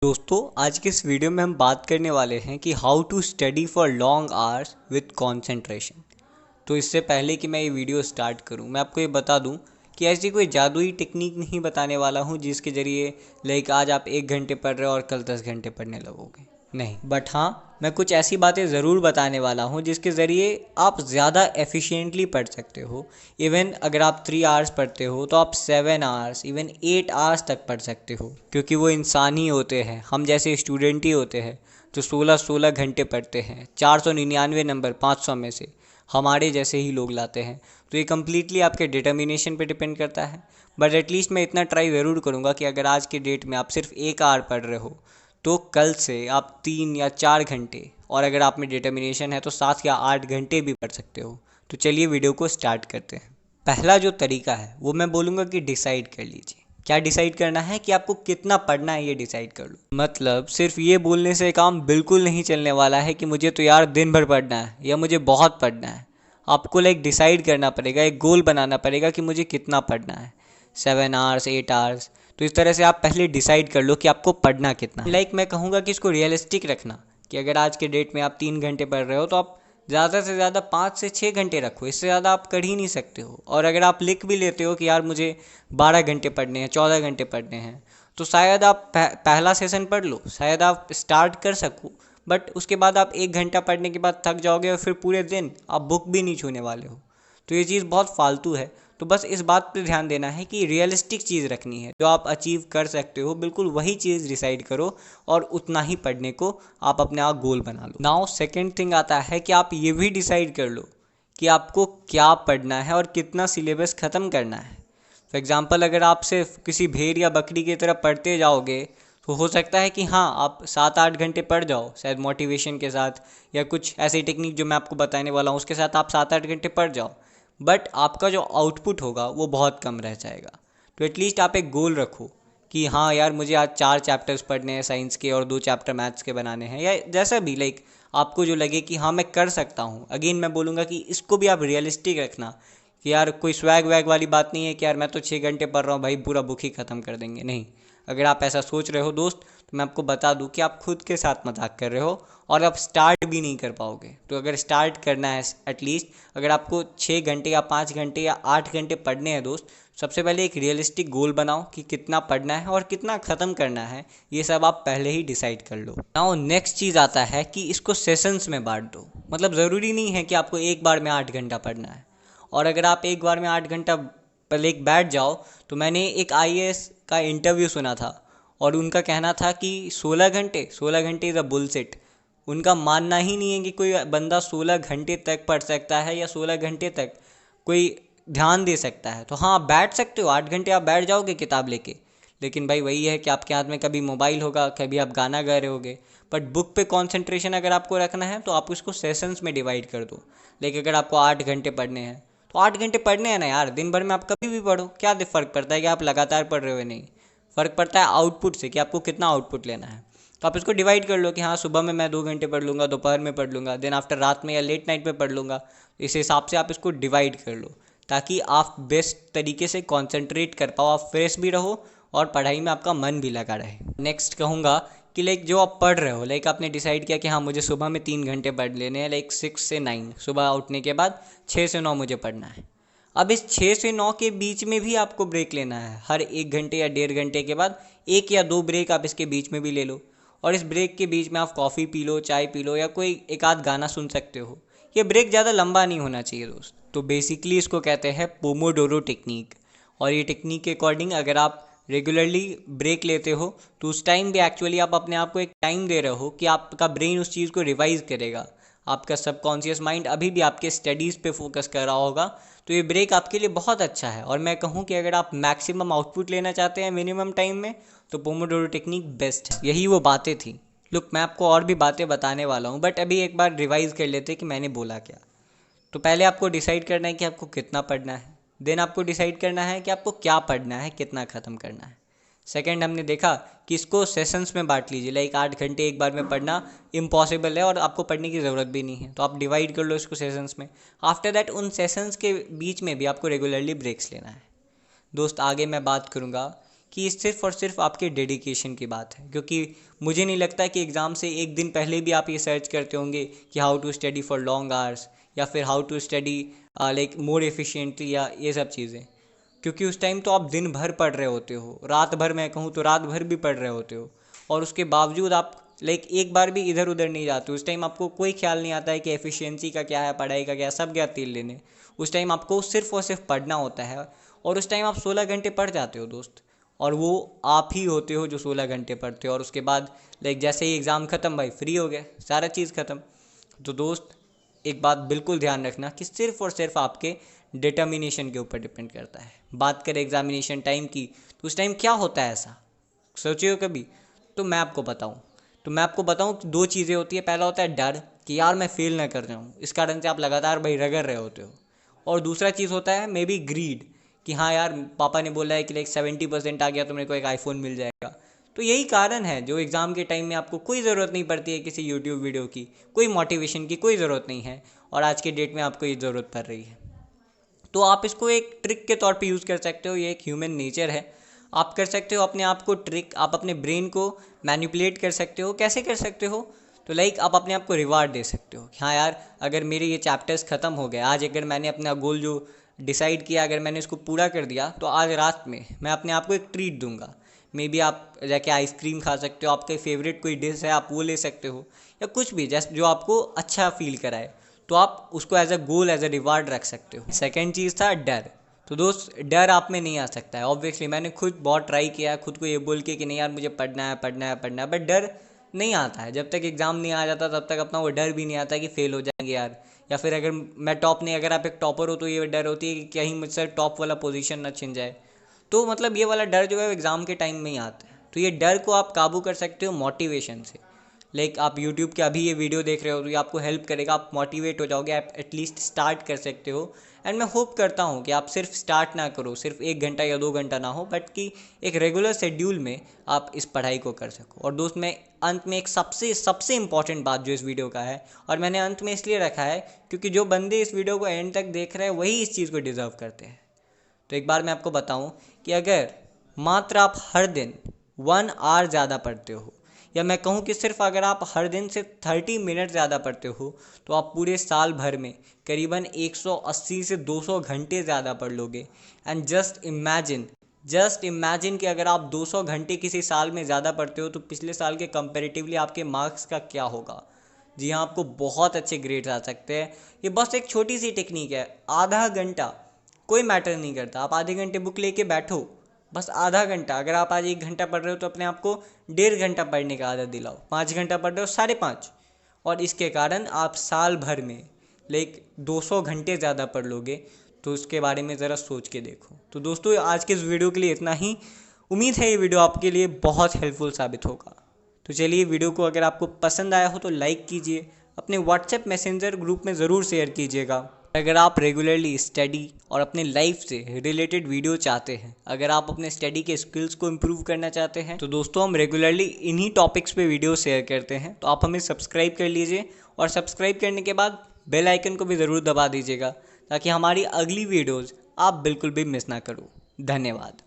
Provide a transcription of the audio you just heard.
दोस्तों, आज के इस वीडियो में हम बात करने वाले हैं कि how to study for long hours with concentration. तो इससे पहले कि मैं ये वीडियो स्टार्ट करूं, मैं आपको ये बता दूं कि ऐसी कोई जादुई टेक्निक नहीं बताने वाला हूं जिसके ज़रिए आज आप 1 घंटे पढ़ रहे हो और कल 10 घंटे पढ़ने लगोगे। नहीं, बट हाँ, मैं कुछ ऐसी बातें ज़रूर बताने वाला हूँ जिसके ज़रिए आप ज़्यादा एफिशिएंटली पढ़ सकते हो। इवन अगर आप 3 आवर्स पढ़ते हो तो आप 7 आवर्स, इवन 8 आवर्स तक पढ़ सकते हो, क्योंकि वो इंसान ही होते हैं, हम जैसे स्टूडेंट ही होते हैं जो 16-16 घंटे पढ़ते हैं। 499 नंबर 500 में से हमारे जैसे ही लोग लाते हैं। तो ये कम्प्लीटली आपके डिटर्मिनेशन पे डिपेंड करता है। बट एटलीस्ट मैं इतना ट्राई ज़रूर करूँगा कि अगर आज के डेट में आप सिर्फ 1 आवर पढ़ रहे हो तो कल से आप 3 या 4 घंटे, और अगर आप में डिटर्मिनेशन है तो 7 या 8 घंटे भी पढ़ सकते हो। तो चलिए वीडियो को स्टार्ट करते हैं। पहला जो तरीका है वो मैं बोलूँगा कि डिसाइड कर लीजिए। क्या डिसाइड करना है? कि आपको कितना पढ़ना है ये डिसाइड कर लो। मतलब सिर्फ ये बोलने से काम बिल्कुल नहीं चलने वाला है कि मुझे तो यार दिन भर पढ़ना है या मुझे बहुत पढ़ना है। आपको डिसाइड करना पड़ेगा, एक गोल बनाना पड़ेगा कि मुझे कितना पढ़ना है, 7 आवर्स, 8 आवर्स। तो इस तरह से आप पहले डिसाइड कर लो कि आपको पढ़ना कितना है। मैं कहूँगा कि इसको रियलिस्टिक रखना, कि अगर आज के डेट में आप 3 घंटे पढ़ रहे हो तो आप ज़्यादा से ज़्यादा 5 से 6 घंटे रखो, इससे ज़्यादा आप कर ही नहीं सकते हो। और अगर आप लिख भी लेते हो कि यार मुझे 12 घंटे पढ़ने हैं, 14 घंटे पढ़ने हैं, तो शायद आप पहला सेशन पढ़ लो, शायद आप स्टार्ट कर सको। बट उसके बाद आप 1 घंटा पढ़ने के बाद थक जाओगे और फिर पूरे दिन आप बुक भी नहीं छूने वाले हो। तो ये चीज़ बहुत फालतू है। तो बस इस बात पे ध्यान देना है कि रियलिस्टिक चीज़ रखनी है, जो आप अचीव कर सकते हो, बिल्कुल वही चीज़ डिसाइड करो और उतना ही पढ़ने को आप अपने आप गोल बना लो। नाउ सेकेंड थिंग आता है कि आप ये भी डिसाइड कर लो कि आपको क्या पढ़ना है और कितना सिलेबस ख़त्म करना है। फॉर एग्ज़ाम्पल, अगर आप सिर्फ किसी भेड़ या बकरी की तरह पढ़ते जाओगे तो हो सकता है कि हाँ, आप 7-8 घंटे पढ़ जाओ, शायद मोटिवेशन के साथ या कुछ ऐसी टेक्निक जो मैं आपको बताने वाला हूँ उसके साथ आप 7-8 घंटे पढ़ जाओ, बट आपका जो आउटपुट होगा वो बहुत कम रह जाएगा। तो एटलीस्ट आप एक गोल रखो कि हाँ यार, मुझे आज 4 चैप्टर्स पढ़ने हैं साइंस के और 2 चैप्टर मैथ्स के बनाने हैं, या जैसा भी आपको जो लगे कि हाँ मैं कर सकता हूँ। अगेन मैं बोलूँगा कि इसको भी आप रियलिस्टिक रखना, कि यार कोई स्वैग वैग वाली बात नहीं है कि यार मैं तो 6 घंटे पढ़ रहा हूँ भाई, पूरा बुक ही ख़त्म कर देंगे। नहीं, अगर आप ऐसा सोच रहे हो दोस्त, तो मैं आपको बता दूं कि आप खुद के साथ मजाक कर रहे हो और आप स्टार्ट भी नहीं कर पाओगे। तो अगर स्टार्ट करना है, एटलीस्ट अगर आपको 6 घंटे या 5 घंटे या 8 घंटे पढ़ने हैं दोस्त, सबसे पहले एक रियलिस्टिक गोल बनाओ कि कितना पढ़ना है और कितना ख़त्म करना है। ये सब आप पहले ही डिसाइड कर लो। नाउ नेक्स्ट चीज़ आता है कि इसको सेशंस में बांट दो। मतलब ज़रूरी नहीं है कि आपको एक बार में 8 घंटा पढ़ना है। और अगर आप एक बार में 8 घंटा पहले बैठ जाओ, तो मैंने एक आईएएस का इंटरव्यू सुना था और उनका कहना था कि 16 घंटे इज़ अ बुलशिट। उनका मानना ही नहीं है कि कोई बंदा 16 घंटे तक पढ़ सकता है या 16 घंटे तक कोई ध्यान दे सकता है। तो हाँ, आप बैठ सकते हो, 8 घंटे आप बैठ जाओगे किताब लेके, लेकिन भाई वही है कि आपके हाथ में कभी मोबाइल होगा, कभी आप गाना गा रहे होगे। बट बुक पे कंसंट्रेशन अगर आपको रखना है तो आप उसको सेशंस में डिवाइड कर दो। लेकिन अगर आपको 8 घंटे पढ़ने हैं तो 8 घंटे पढ़ने हैं ना यार, दिन भर में आप कभी भी पढ़ो, क्या फ़र्क पड़ता है कि आप लगातार पढ़ रहे हो? नहीं, फ़र्क पड़ता है आउटपुट से कि आपको कितना आउटपुट लेना है। तो आप इसको डिवाइड कर लो कि हाँ, सुबह में मैं 2 घंटे पढ़ लूँगा, दोपहर में पढ़ लूँगा, देन आफ्टर रात में या लेट नाइट में पढ़ लूँगा। इस हिसाब से आप इसको डिवाइड कर लो ताकि आप बेस्ट तरीके से कॉन्सेंट्रेट कर पाओ, आप फ्रेश भी रहो और पढ़ाई में आपका मन भी लगा रहे। नेक्स्ट कहूँगा कि जो आप पढ़ रहे हो, आपने डिसाइड किया कि हाँ मुझे सुबह में 3 घंटे पढ़ लेने हैं, 6 से 9, सुबह उठने के बाद 6 से 9 मुझे पढ़ना है। अब इस 6 से 9 के बीच में भी आपको ब्रेक लेना है। हर 1 घंटे या 1.5 घंटे के बाद 1 या 2 ब्रेक आप इसके बीच में भी ले लो। और इस ब्रेक के बीच में आप कॉफ़ी पी लो, चाय पी लो, या कोई एक आध गाना सुन सकते हो। ये ब्रेक ज़्यादा लंबा नहीं होना चाहिए दोस्त। तो बेसिकली इसको कहते हैं पोमोडोरो टेक्निक। और ये टेक्निक के अकॉर्डिंग अगर आप रेगुलरली ब्रेक लेते हो तो उस टाइम भी एक्चुअली आप अपने आप को एक टाइम दे रहे हो कि आपका ब्रेन उस चीज़ को रिवाइज करेगा। आपका सबकॉन्शियस माइंड अभी भी आपके स्टडीज़ पे फोकस कर रहा होगा। तो ये ब्रेक आपके लिए बहुत अच्छा है। और मैं कहूँ कि अगर आप मैक्सिमम आउटपुट लेना चाहते हैं मिनिमम टाइम में, तो पोमोडोरो टेक्निक बेस्ट है। यही वो बातें थी। लुक, मैं आपको और भी बातें बताने वाला हूँ, बट अभी एक बार रिवाइज कर लेते कि मैंने बोला क्या। तो पहले आपको डिसाइड करना है कि आपको कितना पढ़ना है। देन आपको डिसाइड करना है कि आपको क्या पढ़ना है, कितना ख़त्म करना है। सेकंड, हमने देखा कि इसको सेशंस में बांट लीजिए। 8 घंटे एक बार में पढ़ना इम्पॉसिबल है और आपको पढ़ने की ज़रूरत भी नहीं है, तो आप डिवाइड कर लो इसको सेशंस में। आफ्टर दैट उन सेशंस के बीच में भी आपको रेगुलरली ब्रेक्स लेना है। दोस्त, आगे मैं बात करूँगा कि ये सिर्फ और सिर्फ आपके डेडिकेशन की बात है, क्योंकि मुझे नहीं लगता कि एग्ज़ाम से एक दिन पहले भी आप ये सर्च करते होंगे कि how to study for long hours या फिर how to study like more efficiently या ये सब चीज़ें। क्योंकि उस टाइम तो आप दिन भर पढ़ रहे होते हो, रात भर मैं कहूँ तो रात भर भी पढ़ रहे होते हो, और उसके बावजूद आप लाइक एक बार भी इधर उधर नहीं जाते। उस टाइम आपको कोई ख्याल नहीं आता है कि एफिशिएंसी का क्या है, पढ़ाई का क्या है, सब गया तीर लेने। उस टाइम आपको सिर्फ और सिर्फ पढ़ना होता है, और उस टाइम आप 16 घंटे पढ़ जाते हो दोस्त, और वो आप ही होते हो जो 16 घंटे पढ़ते हो। और उसके बाद लाइक जैसे ही एग्ज़ाम ख़त्म, भाई फ्री हो गए, सारा चीज़ ख़त्म। तो दोस्त एक बात बिल्कुल ध्यान रखना कि सिर्फ और सिर्फ आपके डिटर्मिनेशन के ऊपर डिपेंड करता है। बात करें एग्जामिनेशन टाइम की, तो उस टाइम क्या होता है ऐसा सोचे हो कभी? तो मैं आपको बताऊं कि दो चीज़ें होती है। पहला होता है डर कि यार मैं फेल ना कर जाऊं, इस कारण से आप लगातार भाई रगड़ रहे होते हो। और दूसरा चीज़ होता है मे बी ग्रीड, कि हाँ यार पापा ने बोला है कि लाइक 70% आ गया तो मेरे को एक आईफोन मिल जाएगा। तो यही कारण है जो एग्ज़ाम के टाइम में आपको कोई ज़रूरत नहीं पड़ती है किसी यूट्यूब वीडियो की, कोई मोटिवेशन की कोई ज़रूरत नहीं है, और आज के डेट में आपको ये ज़रूरत पड़ रही है। तो आप इसको एक ट्रिक के तौर पे यूज़ कर सकते हो, ये एक ह्यूमन नेचर है। आप कर सकते हो अपने आप को ट्रिक, आप अपने ब्रेन को मैनिपुलेट कर सकते हो। कैसे कर सकते हो? तो लाइक आप अपने आप को रिवार्ड दे सकते हो कि हाँ यार अगर मेरे ये चैप्टर्स ख़त्म हो गए आज, अगर मैंने अपना गोल जो डिसाइड किया अगर मैंने इसको पूरा कर दिया, तो आज रात में मैं अपने आप को एक ट्रीट दूंगा। मे बी आप जाके आइसक्रीम खा सकते हो, आपके फेवरेट कोई डिश है आप वो ले सकते हो, या कुछ भी जैसे जो आपको अच्छा फील कराए, तो आप उसको as a goal as a reward रख सकते हो। सेकेंड चीज़ था डर। तो दोस्त डर आप में नहीं आ सकता है ऑब्वियसली, मैंने खुद बहुत ट्राई किया खुद को ये बोल के कि नहीं यार मुझे पढ़ना है पढ़ना है पढ़ना है, बट डर नहीं आता है। जब तक एग्ज़ाम नहीं आ जाता तब तक अपना वो डर भी नहीं आता कि फ़ेल हो जाएंगे यार, या फिर अगर मैं टॉप नहीं, अगर आप एक टॉपर हो तो ये डर होती है कि कहीं मुझसे टॉप वाला पोजीशन ना छिन जाए। तो मतलब ये वाला डर जो है वो एग्ज़ाम के टाइम में ही आता है। तो ये डर को आप काबू कर सकते हो मोटिवेशन से। लाइक आप यूट्यूब के अभी ये वीडियो देख रहे हो तो ये आपको हेल्प करेगा, आप मोटिवेट हो जाओगे, आप एटलीस्ट स्टार्ट कर सकते हो। एंड मैं होप करता हूँ कि आप सिर्फ स्टार्ट ना करो, सिर्फ 1 घंटा या 2 घंटा ना हो, बट कि एक रेगुलर शेड्यूल में आप इस पढ़ाई को कर सको। और दोस्त मैं अंत में एक सबसे सबसे इम्पॉर्टेंट बात जो इस वीडियो का है, और मैंने अंत में इसलिए रखा है क्योंकि जो बंदे इस वीडियो को एंड तक देख रहे हैं वही इस चीज़ को डिज़र्व करते हैं। तो एक बार मैं आपको बताऊं कि अगर मात्र आप हर दिन 1 आवर ज़्यादा पढ़ते हो, या मैं कहूं कि सिर्फ अगर आप हर दिन से 30 मिनट ज़्यादा पढ़ते हो, तो आप पूरे साल भर में करीबन 180 से 200 घंटे ज़्यादा पढ़ लोगे। एंड जस्ट इमेजिन कि अगर आप 200 घंटे किसी साल में ज़्यादा पढ़ते हो तो पिछले साल के कंपैरेटिवली आपके मार्क्स का क्या होगा। जी हाँ, आपको बहुत अच्छे ग्रेड्स आ सकते हैं। ये बस एक छोटी सी टेक्निक है, आधा घंटा, कोई मैटर नहीं करता। आप आधे घंटे बुक लेके बैठो, बस आधा घंटा। अगर आप आज 1 घंटा पढ़ रहे हो तो अपने आप को 1.5 घंटा पढ़ने का आदत दिलाओ। 5 घंटा पढ़ रहे हो 5.5, और इसके कारण आप साल भर में लाइक 200 घंटे ज़्यादा पढ़ लोगे। तो उसके बारे में ज़रा सोच के देखो। तो दोस्तों आज के इस वीडियो के लिए इतना ही। उम्मीद है ये वीडियो आपके लिए बहुत हेल्पफुल साबित होगा। तो चलिए वीडियो को अगर आपको पसंद आया हो तो लाइक कीजिए, अपने व्हाट्सएप मैसेंजर ग्रुप में ज़रूर शेयर कीजिएगा। अगर आप रेगुलरली स्टडी और अपने लाइफ से रिलेटेड वीडियो चाहते हैं, अगर आप अपने स्टडी के स्किल्स को इम्प्रूव करना चाहते हैं, तो दोस्तों हम रेगुलरली इन्हीं टॉपिक्स पे वीडियो शेयर करते हैं। तो आप हमें सब्सक्राइब कर लीजिए, और सब्सक्राइब करने के बाद बेल आइकन को भी ज़रूर दबा दीजिएगा ताकि हमारी अगली वीडियोज़ आप बिल्कुल भी मिस ना करो। धन्यवाद।